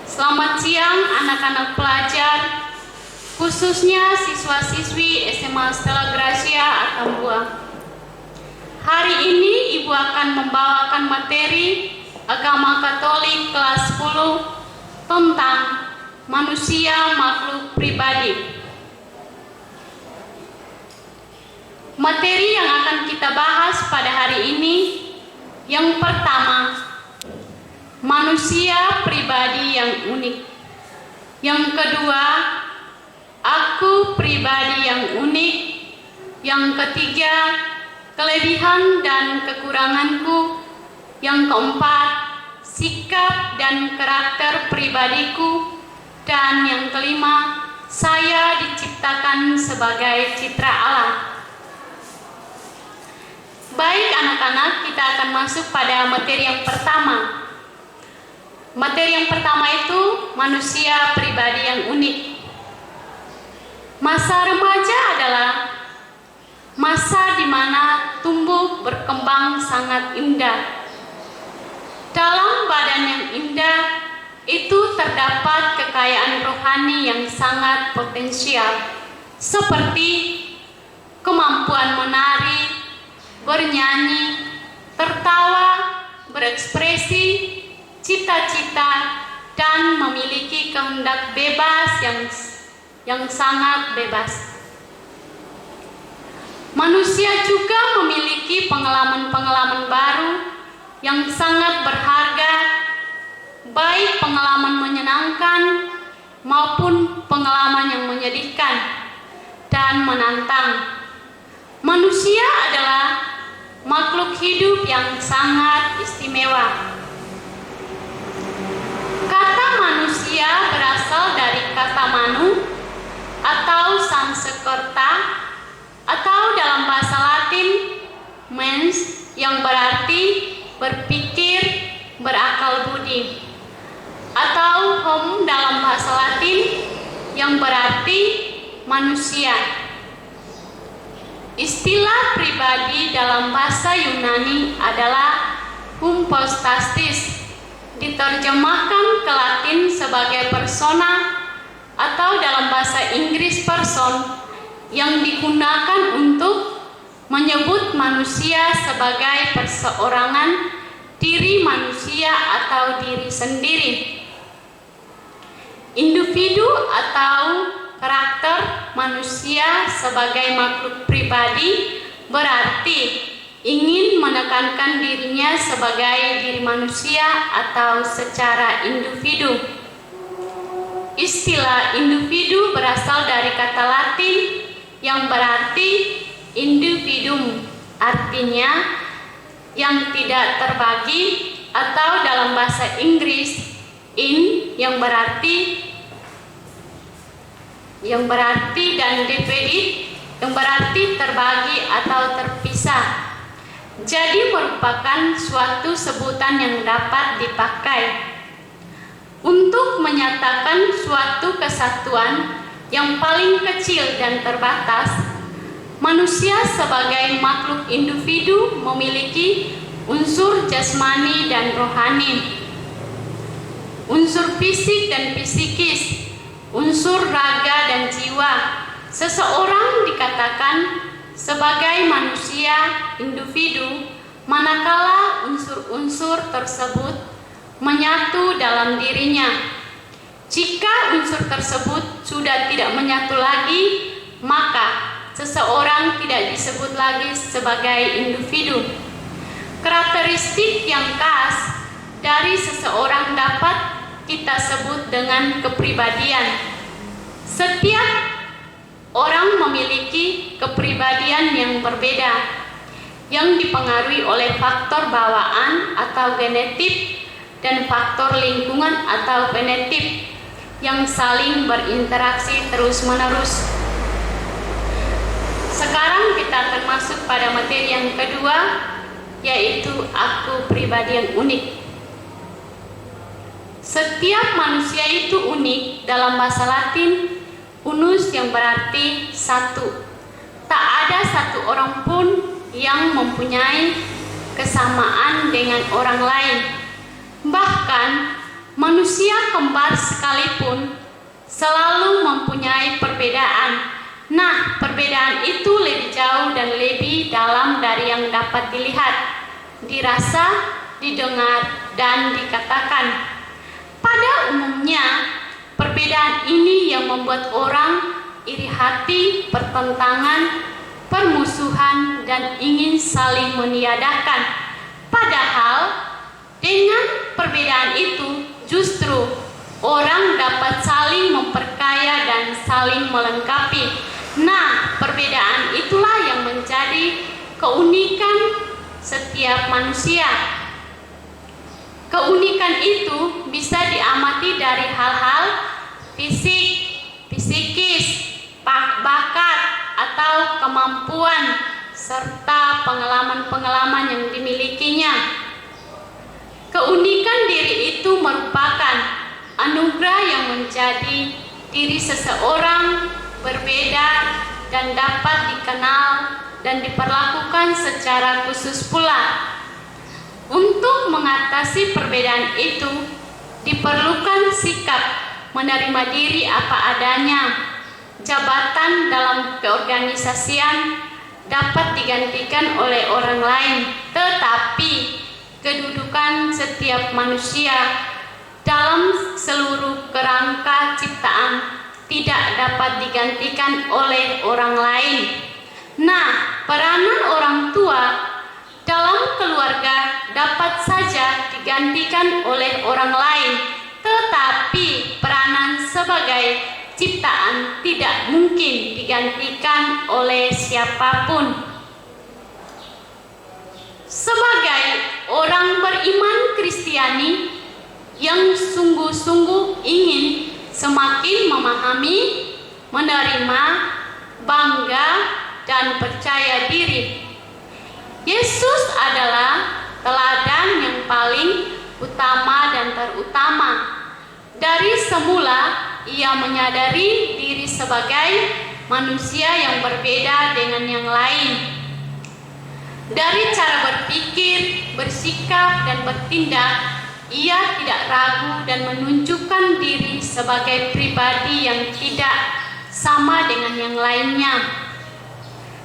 Selamat siang anak-anak pelajar, khususnya siswa-siswi SMA Stella Gracia Atambua. Hari ini Ibu akan membawakan materi Agama Katolik kelas 10 tentang manusia makhluk pribadi. Materi yang akan kita bahas pada hari ini yang pertama, manusia pribadi yang unik. Yang kedua, aku pribadi yang unik. Yang ketiga, kelebihan dan kekuranganku. Yang keempat, sikap dan karakter pribadiku. Dan yang kelima, saya diciptakan sebagai citra Allah. Baik anak-anak, kita akan masuk pada materi yang pertama. Materi yang pertama itu manusia pribadi yang unik. Masa remaja adalah masa di mana tumbuh berkembang sangat indah. Dalam badan yang indah itu terdapat kekayaan rohani yang sangat potensial, seperti kemampuan menari, bernyanyi, tertawa, berekspresi, cita-cita, dan memiliki kehendak bebas yang sangat bebas. Manusia juga memiliki pengalaman-pengalaman baru yang sangat berharga, baik pengalaman menyenangkan maupun pengalaman yang menyedihkan dan menantang. Manusia adalah makhluk hidup yang sangat istimewa. Kata manusia berasal dari kata manu atau Sanskerta, atau dalam bahasa Latin mens, yang berarti berpikir, berakal budi, atau homo dalam bahasa Latin yang berarti manusia. Istilah pribadi dalam bahasa Yunani adalah hypostasis, diterjemahkan ke Latin sebagai persona, atau dalam bahasa Inggris person, yang digunakan untuk menyebut manusia sebagai perseorangan, diri manusia atau diri sendiri. Individu atau karakter manusia sebagai makhluk pribadi berarti ingin menekankan dirinya sebagai diri manusia atau secara individu. Istilah individu berasal dari kata Latin yang berarti individuum, artinya yang tidak terbagi, atau dalam bahasa Inggris in yang berarti dan divided yang berarti terbagi atau terpisah. Jadi merupakan suatu sebutan yang dapat dipakai untuk menyatakan suatu kesatuan yang paling kecil dan terbatas. Manusia sebagai makhluk individu memiliki unsur jasmani dan rohani, unsur fisik dan psikis, unsur raga dan jiwa. Seseorang dikatakan sebagai manusia individu manakala unsur-unsur tersebut menyatu dalam dirinya. Jika unsur tersebut sudah tidak menyatu lagi, maka seseorang tidak disebut lagi sebagai individu. Karakteristik yang khas dari seseorang dapat kita sebut dengan kepribadian. Setiap orang memiliki kepribadian yang berbeda, yang dipengaruhi oleh faktor bawaan atau genetik dan faktor lingkungan atau fenotip yang saling berinteraksi terus-menerus. Sekarang kita akan masuk pada materi yang kedua, yaitu aku pribadi yang unik. Setiap manusia itu unik dalam bahasa Latin unus yang berarti satu. Tak ada satu orang pun yang mempunyai kesamaan dengan orang lain. Bahkan Manusia kembar sekalipun selalu mempunyai perbedaan. Nah, perbedaan itu lebih jauh dan lebih dalam dari yang dapat dilihat, dirasa, didengar, dan dikatakan. Pada umumnya, perbedaan ini yang membuat orang iri hati, pertentangan, permusuhan, dan ingin saling meniadakan. Padahal, dengan perbedaan itu justru orang dapat saling memperkaya dan saling melengkapi. Nah, perbedaan itulah yang menjadi keunikan setiap manusia. Keunikan itu bisa diamati dari hal-hal fisik, psikis, bakat, atau kemampuan, serta pengalaman-pengalaman yang dimilikinya. Keunikan diri itu merupakan anugerah yang menjadi diri seseorang berbeda dan dapat dikenal dan diperlakukan secara khusus pula. Untuk mengatasi perbedaan itu, diperlukan sikap menerima diri apa adanya. Jabatan dalam keorganisasian dapat digantikan oleh orang lain, tetapi kedudukan setiap manusia dalam seluruh kerangka ciptaan tidak dapat digantikan oleh orang lain. Nah, peranan orang tua dalam keluarga dapat saja digantikan oleh orang lain, tetapi peranan sebagai ciptaan tidak mungkin digantikan oleh siapapun. Sebagai orang beriman Kristiani yang sungguh-sungguh ingin semakin memahami, menerima, bangga, dan percaya diri, Yesus adalah teladan yang paling utama dan terutama. Dari semula ia menyadari diri sebagai manusia yang berbeda dengan yang lain. Dari cara berpikir, bersikap, dan bertindak, ia tidak ragu dan menunjukkan diri sebagai pribadi yang tidak sama dengan yang lainnya.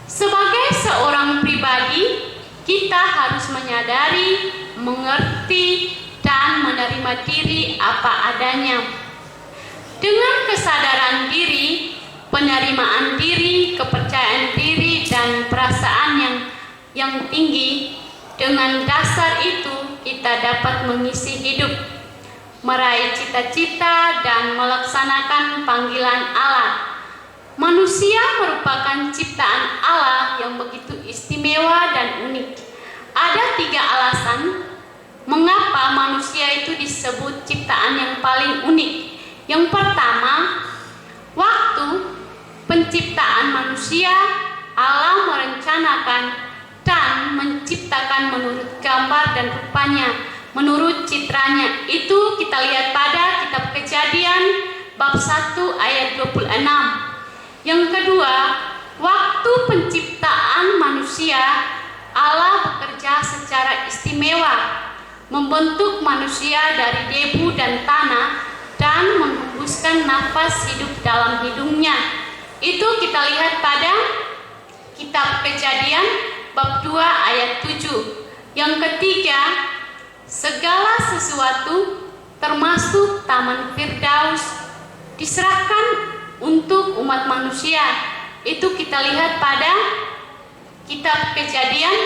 Sebagai seorang pribadi, kita harus menyadari, mengerti, dan menerima diri apa adanya. Dengan kesadaran diri, penerimaan diri, kepercayaan diri, dan perasaan yang tinggi, dengan dasar itu kita dapat mengisi hidup, meraih cita-cita, dan melaksanakan panggilan Allah. Manusia merupakan ciptaan Allah yang begitu istimewa dan unik. Ada 3 alasan mengapa manusia itu disebut ciptaan yang paling unik. Yang pertama, waktu penciptaan manusia, Allah merencanakan dan menciptakan menurut gambar dan rupanya, menurut citranya. Itu kita lihat pada kitab Kejadian bab 1 ayat 26. Yang kedua, waktu penciptaan manusia, Allah bekerja secara istimewa, membentuk manusia dari debu dan tanah dan menghembuskan nafas hidup dalam hidungnya. Itu kita lihat pada kitab Kejadian bab 2 ayat 7. Yang ketiga, segala sesuatu termasuk Taman Firdaus diserahkan untuk umat manusia. Itu kita lihat pada kitab Kejadian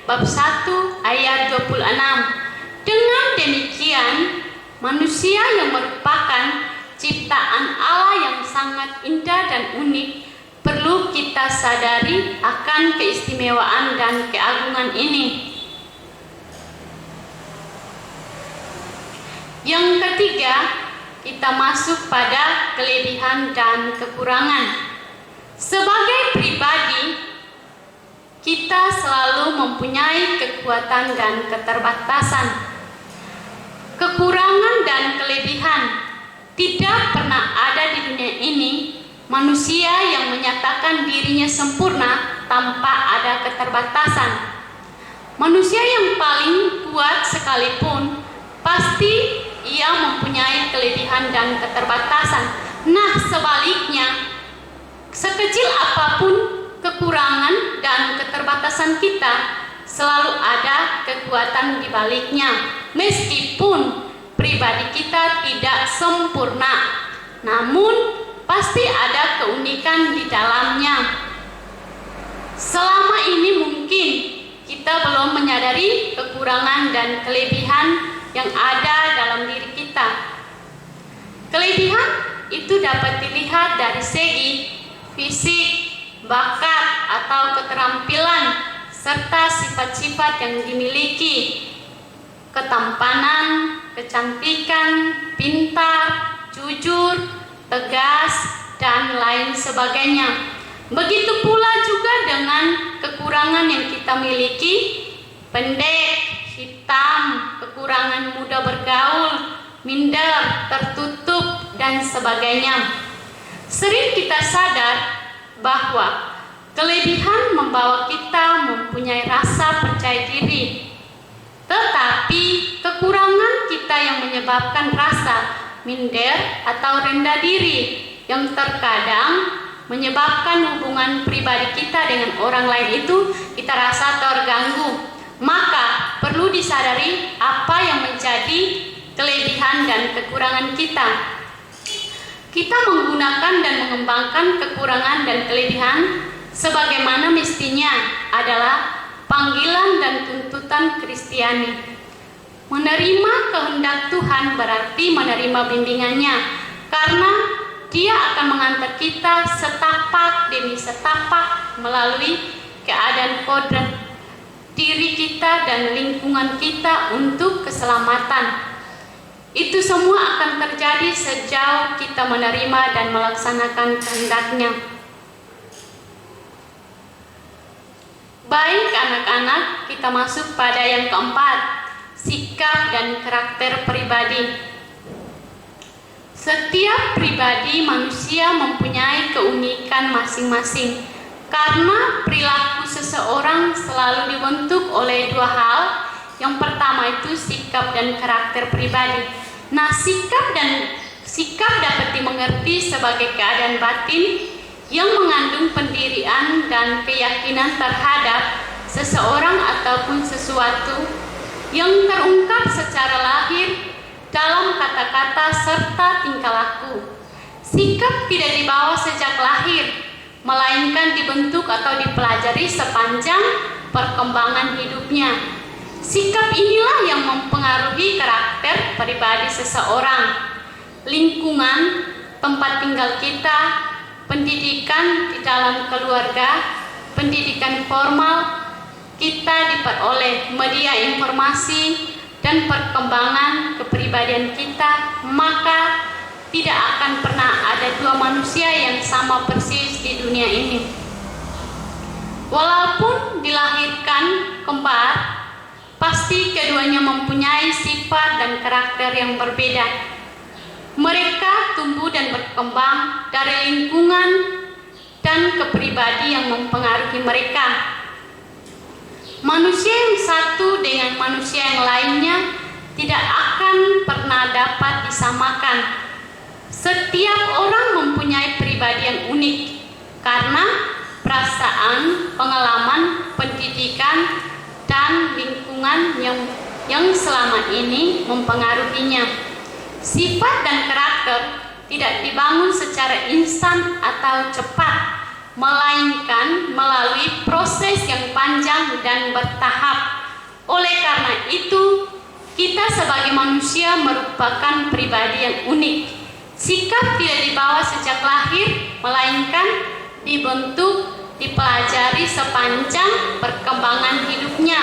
bab 1 ayat 26. Dengan demikian, manusia yang merupakan ciptaan Allah yang sangat indah dan unik, perlu kita sadari akan keistimewaan dan keagungan ini. Yang ketiga, kita masuk pada kelebihan dan kekurangan. Sebagai pribadi, kita selalu mempunyai kekuatan dan keterbatasan. Kekurangan dan kelebihan tidak pernah ada di dunia ini. Manusia yang menyatakan dirinya sempurna tanpa ada keterbatasan. Manusia yang paling kuat sekalipun pasti ia mempunyai kelebihan dan keterbatasan. Nah, sebaliknya, sekecil apapun kekurangan dan keterbatasan kita, selalu ada kekuatan di baliknya. Meskipun pribadi kita tidak sempurna, namun pasti ada keunikan di dalamnya. Selama ini mungkin kita belum menyadari kekurangan dan kelebihan yang ada dalam diri kita. Kelebihan itu dapat dilihat dari segi fisik, bakat atau keterampilan, serta sifat-sifat yang dimiliki, ketampanan, kecantikan, pintar, jujur, tegas, dan lain sebagainya. Begitu pula juga dengan kekurangan yang kita miliki, pendek, hitam, kekurangan mudah bergaul, minder, tertutup, dan sebagainya. Sering kita sadar bahwa kelebihan membawa kita mempunyai rasa percaya diri, tetapi kekurangan kita yang menyebabkan rasa minder atau rendah diri yang terkadang menyebabkan hubungan pribadi kita dengan orang lain itu kita rasa terganggu. Maka perlu disadari apa yang menjadi kelebihan dan kekurangan kita. Kita menggunakan dan mengembangkan kekurangan dan kelebihan sebagaimana mestinya adalah panggilan dan tuntutan Kristiani. Menerima kehendak Tuhan berarti menerima bimbingannya, karena Dia akan mengantar kita setapak demi setapak melalui keadaan kodrat diri kita dan lingkungan kita untuk keselamatan. Itu semua akan terjadi sejauh kita menerima dan melaksanakan kehendak-Nya. Baik anak-anak, kita masuk pada yang keempat, sikap dan karakter pribadi. Setiap pribadi manusia mempunyai keunikan masing-masing, karena perilaku seseorang selalu dibentuk oleh dua hal. Yang pertama itu sikap dan karakter pribadi. Nah, sikap dapat dimengerti sebagai keadaan batin yang mengandung pendirian dan keyakinan terhadap seseorang ataupun sesuatu yang terungkap secara lahir dalam kata-kata serta tingkah laku. Sikap tidak dibawa sejak lahir, melainkan dibentuk atau dipelajari sepanjang perkembangan hidupnya. Sikap inilah yang mempengaruhi karakter pribadi seseorang. Lingkungan, tempat tinggal kita, pendidikan di dalam keluarga, pendidikan formal, kita diperoleh media informasi, dan perkembangan kepribadian kita, maka tidak akan pernah ada dua manusia yang sama persis di dunia ini. Walaupun dilahirkan kembar, pasti keduanya mempunyai sifat dan karakter yang berbeda. Mereka tumbuh dan berkembang dari lingkungan dan kepribadi yang mempengaruhi mereka. Manusia yang satu dengan manusia yang lainnya tidak akan pernah dapat disamakan. Setiap orang mempunyai pribadi yang unik karena perasaan, pengalaman, pendidikan, dan lingkungan yang selama ini mempengaruhinya. Sifat dan karakter tidak dibangun secara instan atau cepat, melainkan melalui proses yang panjang dan bertahap. Oleh karena itu, kita sebagai manusia merupakan pribadi yang unik. Sikap tidak dibawa sejak lahir, melainkan dibentuk, dipelajari sepanjang perkembangan hidupnya.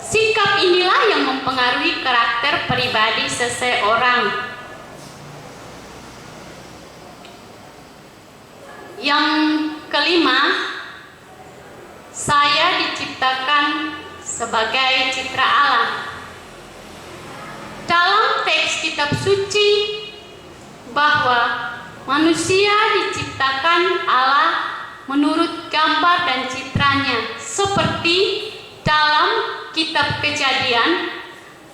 Sikap inilah yang mempengaruhi karakter pribadi seseorang. Yang kelima, saya diciptakan sebagai citra Allah. Dalam teks kitab suci bahwa manusia diciptakan Allah menurut gambar dan citranya, seperti dalam kitab Kejadian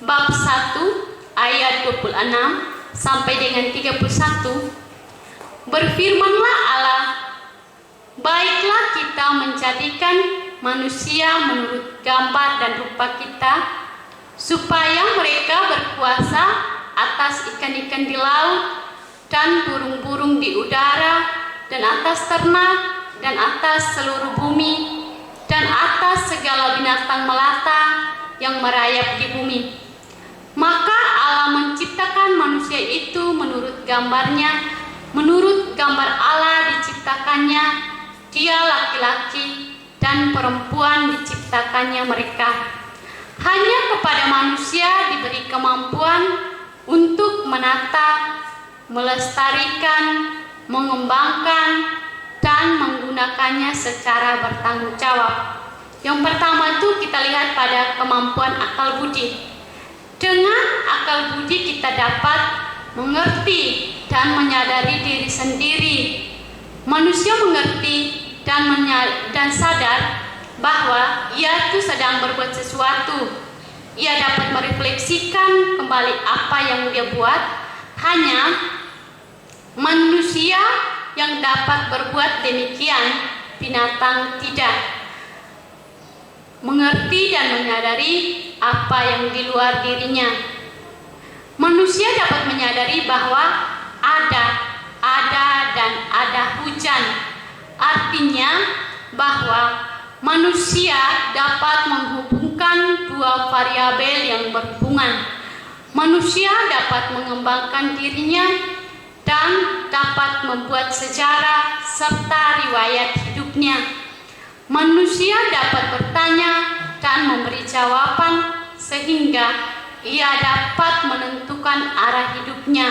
bab 1 ayat 26 sampai dengan 31, berfirmanlah Allah, baiklah kita menjadikan manusia menurut gambar dan rupa kita, supaya mereka berkuasa atas ikan-ikan di laut dan burung-burung di udara dan atas ternak dan atas seluruh bumi dan atas segala binatang melata yang merayap di bumi. Maka Allah menciptakan manusia itu menurut gambarnya, menurut gambar Allah diciptakannya, dia laki-laki dan perempuan diciptakannya mereka. Hanya kepada manusia diberi kemampuan untuk menata, melestarikan, mengembangkan, dan menggunakannya secara bertanggung jawab. Yang pertama itu kita lihat pada kemampuan akal budi. Dengan akal budi kita dapat mengerti dan menyadari diri sendiri. Manusia mengerti dan sadar bahwa ia itu sedang berbuat sesuatu. Ia dapat merefleksikan kembali apa yang dia buat. Hanya manusia yang dapat berbuat demikian, binatang tidak. Mengerti dan menyadari apa yang di luar dirinya. Manusia dapat menyadari bahwa ada dan ada hujan. Artinya bahwa manusia dapat menghubungkan dua variabel yang berhubungan. Manusia dapat mengembangkan dirinya dan dapat membuat sejarah serta riwayat hidupnya. Manusia dapat bertanya dan memberi jawaban sehingga ia dapat menentukan arah hidupnya.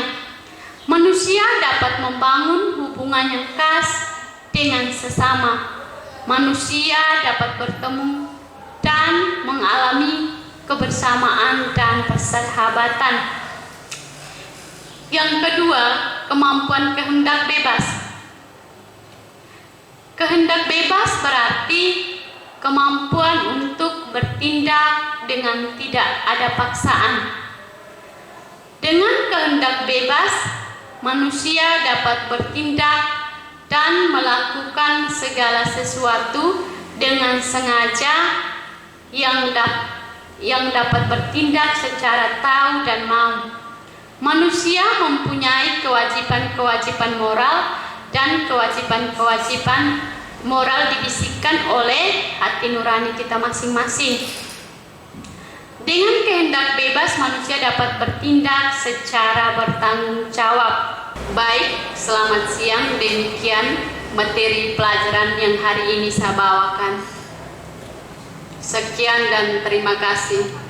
Manusia dapat membangun hubungan yang khas dengan sesama. Manusia dapat bertemu dan mengalami kebersamaan dan persahabatan. Yang kedua, kemampuan kehendak bebas. Kehendak bebas berarti kemampuan untuk bertindak dengan tidak ada paksaan. Dengan kehendak bebas, manusia dapat bertindak dan melakukan segala sesuatu dengan sengaja yang dapat bertindak secara tahu dan mau. Manusia mempunyai kewajiban-kewajiban moral dan kewajiban-kewajiban moral dibisikkan oleh hati nurani kita masing-masing. Dengan kehendak bebas, manusia dapat bertindak secara bertanggung jawab. Baik, selamat siang. Demikian materi pelajaran yang hari ini saya bawakan. Sekian dan terima kasih.